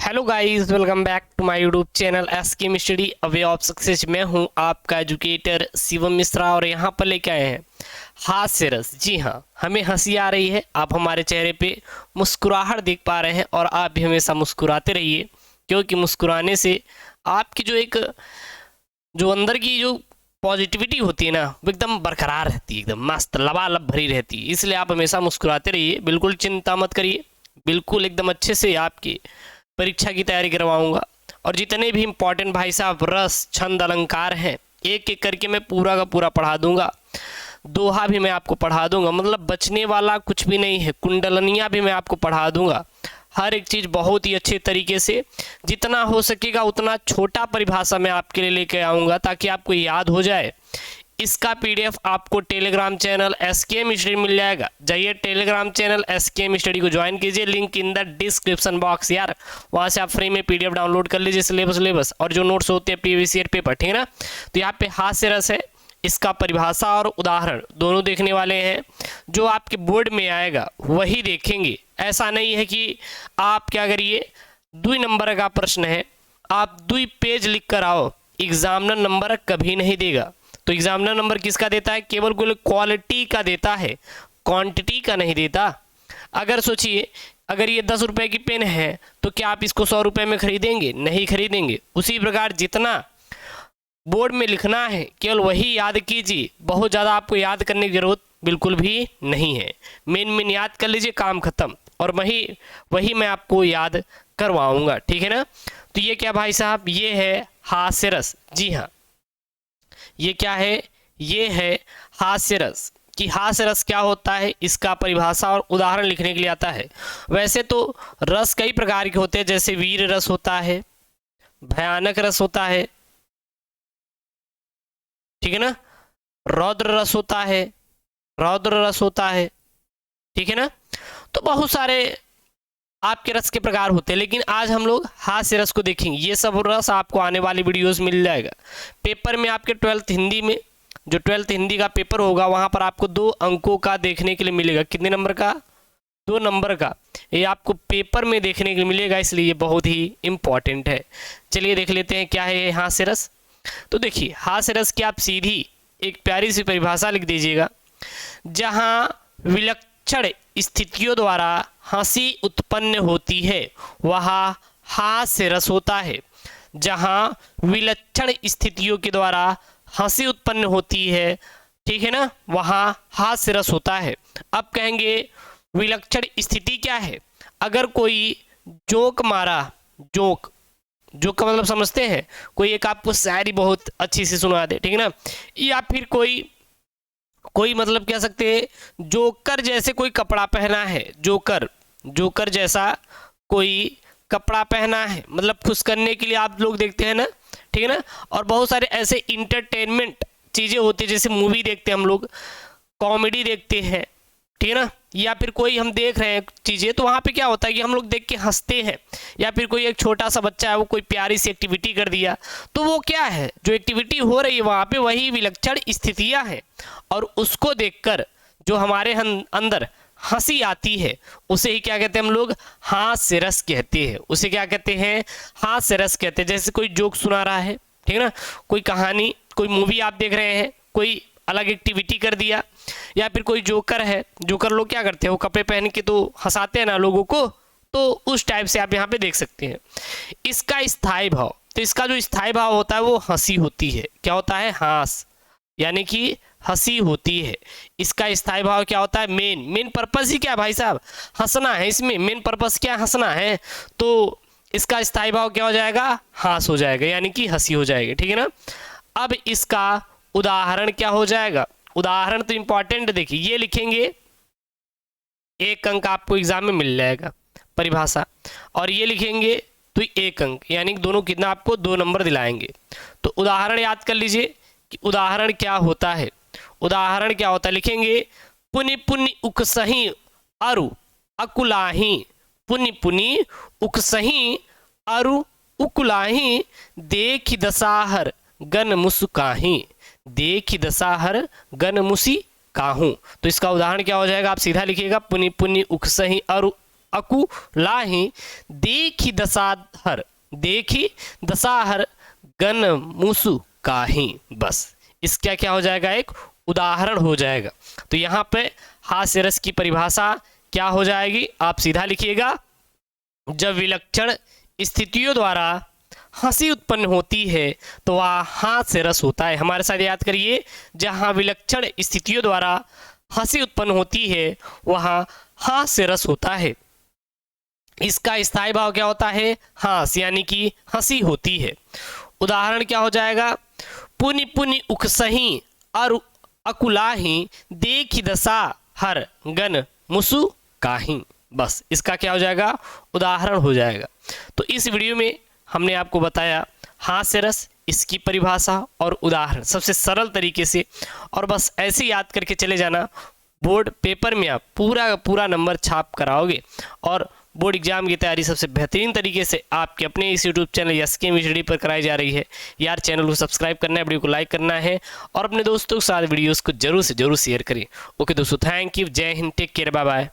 Hello guys, welcome back to my YouTube channel SK study a way of success. मैं हूं आपका educator Shivam Mishra और यहां पर लेके आए हैं हास्य रस। जी हां, हमें हंसी आ रही है, आप हमारे चेहरे पे मुस्कुराहट देख पा रहे हैं और आप भी हमेशा मुस्कुराते रहिए, क्योंकि मुस्कुराने से आपकी जो अंदर की जो पॉजिटिविटी होती है ना, वो एकदम बरकरार रहती है, एकदम मस्त लबालब भरी रहती है। इसलिए आप हमेशा मुस्कुराते रहिए, बिल्कुल चिंता मत करिए, बिल्कुल एकदम अच्छे से आपकी परीक्षा की तैयारी करवाऊंगा। और जितने भी इम्पोर्टेंट भाई साहब रस छंद अलंकार हैं, एक एक करके मैं पूरा का पूरा पढ़ा दूंगा। दोहा भी मैं आपको पढ़ा दूंगा, मतलब बचने वाला कुछ भी नहीं है। कुंडलनियाँ भी मैं आपको पढ़ा दूंगा, हर एक चीज़ बहुत ही अच्छे तरीके से, जितना हो सकेगा उतना छोटा परिभाषा मैं आपके लिए लेके आऊँगा ताकि आपको याद हो जाए। इसका पीडीएफ आपको टेलीग्राम चैनल एसकेएम स्टडी मिल जाएगा। जाइए टेलीग्राम चैनल एसकेएम स्टडी को ज्वाइन कीजिए, link in the description box यार। वहाँ से आप फ्री में पीडीएफ डाउनलोड कर लीजिए, सिलेबस और जो नोट्स होते हैं प्रीवियस ईयर पेपर, ठीक है ना। तो यहाँ पे हास्य रस है, इसका परिभाषा और उदाहरण दोनों देखने वाले हैं। जो आपके बोर्ड में आएगा वही देखेंगे। ऐसा नहीं है कि आप क्या करिए, 2 नंबर का प्रश्न है, आप 2 पेज लिख कर आओ, एग्जामिनर नंबर कभी नहीं देगा। तो एग्जामिनर नंबर किसका देता है? केवल क्वालिटी का देता है, क्वांटिटी का नहीं देता। अगर सोचिए, अगर ये 10 रुपए की पेन है तो क्या आप इसको 100 रुपए में खरीदेंगे? नहीं खरीदेंगे। उसी प्रकार जितना बोर्ड में लिखना है केवल वही याद कीजिए, बहुत ज़्यादा आपको याद करने की जरूरत बिल्कुल भी नहीं है। मेन याद कर लीजिए, काम खत्म। और वही मैं आपको याद करवाऊंगा, ठीक है ना। तो ये क्या भाई साहब, ये है हास्य रस। जी हाँ, ये क्या है? ये है हास्य रस। कि हास्य रस क्या होता है, इसका परिभाषा और उदाहरण लिखने के लिए आता है। वैसे तो रस कई प्रकार के होते हैं, जैसे वीर रस होता है, भयानक रस होता है, ठीक है ना, रौद्र रस होता है, रौद्र रस होता है, ठीक है ना। तो बहुत सारे आपके रस के प्रकार होते हैं, लेकिन आज हम लोग हास्य रस को देखेंगे। ये सब रस आपको आने वाली वीडियोस मिल जाएगा। पेपर में आपके 12th हिंदी में, जो 12th हिंदी का पेपर होगा, वहाँ पर आपको 2 अंकों का देखने के लिए मिलेगा। कितने नंबर का? 2 नंबर का। ये आपको पेपर में देखने के लिए मिलेगा, इसलिए ये बहुत ही इम्पॉर्टेंट है। चलिए देख लेते हैं क्या है ये हास्य रस। तो देखिए, हास्य रस की आप सीधी एक प्यारी सी परिभाषा लिख दीजिएगा। जहाँ विलक्षण स्थितियों द्वारा हंसी उत्पन्न होती है वह हास्य रस होता है। जहाँ विलक्षण स्थितियों के द्वारा हंसी उत्पन्न होती है, ठीक है ना, वहाँ हास्य रस होता है। अब कहेंगे विलक्षण स्थिति क्या है? अगर कोई जोक मारा, जोक का मतलब समझते हैं, कोई एक आपको शायरी बहुत अच्छी से सुना दे, ठीक है ना, या फिर कोई मतलब कह सकते हैं जोकर जैसे कोई कपड़ा पहना है, जोकर जैसा कोई कपड़ा पहना है, मतलब खुश करने के लिए आप लोग देखते हैं ना, ठीक है ना। और बहुत सारे ऐसे इंटरटेनमेंट चीज़ें होती है, जैसे मूवी देखते हैं हम लोग, कॉमेडी देखते हैं, ठीक है ना, या फिर कोई हम देख रहे हैं चीज़ें, तो वहाँ पे क्या होता है कि हम लोग देख के हंसते हैं। या फिर कोई एक छोटा सा बच्चा है, वो कोई प्यारी सी एक्टिविटी कर दिया, तो वो क्या है, जो एक्टिविटी हो रही है वहाँ पे वही विलक्षण स्थितियाँ हैं, और उसको देखकर जो हमारे अंदर हंसी आती है उसे ही क्या कहते हैं हम लोग? हास्य रस कहते हैं। उसे क्या कहते हैं? हास्य रस कहते हैं। जैसे कोई जोक सुना रहा है, ठीक है ना, कोई कहानी, कोई मूवी आप देख रहे हैं, कोई अलग एक्टिविटी कर दिया, या फिर कोई जोकर है, जोकर लोग क्या करते हैं, वो कपड़े पहन के तो हंसाते हैं ना लोगों को, तो उस टाइप से आप यहाँ पे देख सकते हैं। इसका स्थायी भाव, तो इसका जो स्थायी भाव होता है वो हंसी होती है। क्या होता है? हास, यानी कि हंसी होती है। इसका स्थायी भाव क्या होता है? मेन पर्पस ही क्या है भाई साहब? हंसना है। इसमें मेन पर्पस क्या? हंसना है। तो इसका स्थायी भाव क्या हो जाएगा? हास हो जाएगा, यानी कि हंसी हो जाएगी, ठीक है ना। अब इसका उदाहरण क्या हो जाएगा? उदाहरण तो इंपॉर्टेंट, देखिए ये लिखेंगे, 1 अंक आपको एग्जाम में मिल जाएगा परिभाषा, और ये लिखेंगे तो 1 अंक, यानी दोनों कितना आपको 2 नंबर दिलाएंगे। तो उदाहरण याद कर लीजिए कि उदाहरण क्या होता है। उदाहरण क्या होता है, लिखेंगे पुनि पुनि उकसही अरु अकुलाही, पुनि पुनि उकसही अरु उकुलाही, देखि दसाहर गन मुस्काही, देखि दसाहर गन मुसी काहू। तो इसका उदाहरण क्या हो जाएगा? आप सीधा लिखिएगा, पुनि पुनि उकसही अरु अकुलाहि देखी दसाहर गन मुसु काहि। बस इसका क्या हो जाएगा, एक उदाहरण हो जाएगा। तो यहाँ पे हास्य रस की परिभाषा क्या हो जाएगी, आप सीधा लिखिएगा, जब विलक्षण स्थितियों द्वारा हंसी उत्पन्न होती है तो वह हास्य रस होता है। हमारे साथ याद करिए, जहाँ विलक्षण स्थितियों द्वारा हंसी उत्पन्न होती है वहाँ हास्य रस होता है। इसका स्थायी भाव क्या होता है, हास, यानी कि हंसी होती है। उदाहरण क्या हो जाएगा, पुनि पुनि उखसही और अकुलाही देखी दशा हर गन मुसु काहि। बस इसका क्या हो जाएगा, उदाहरण हो जाएगा। तो इस वीडियो में हमने आपको बताया हास्य रस, इसकी परिभाषा और उदाहरण सबसे सरल तरीके से, और बस ऐसे याद करके चले जाना। बोर्ड पेपर में आप पूरा नंबर छाप कराओगे और बोर्ड एग्जाम की तैयारी सबसे बेहतरीन तरीके से आपके अपने इस यूट्यूब चैनल SKM पर कराई जा रही है। यार चैनल को सब्सक्राइब करना है, वीडियो को लाइक करना है और अपने दोस्तों के साथ वीडियोस को जरूर से जरूर शेयर करें। ओके दोस्तों, थैंक यू, जय Hind, take care, bye bye.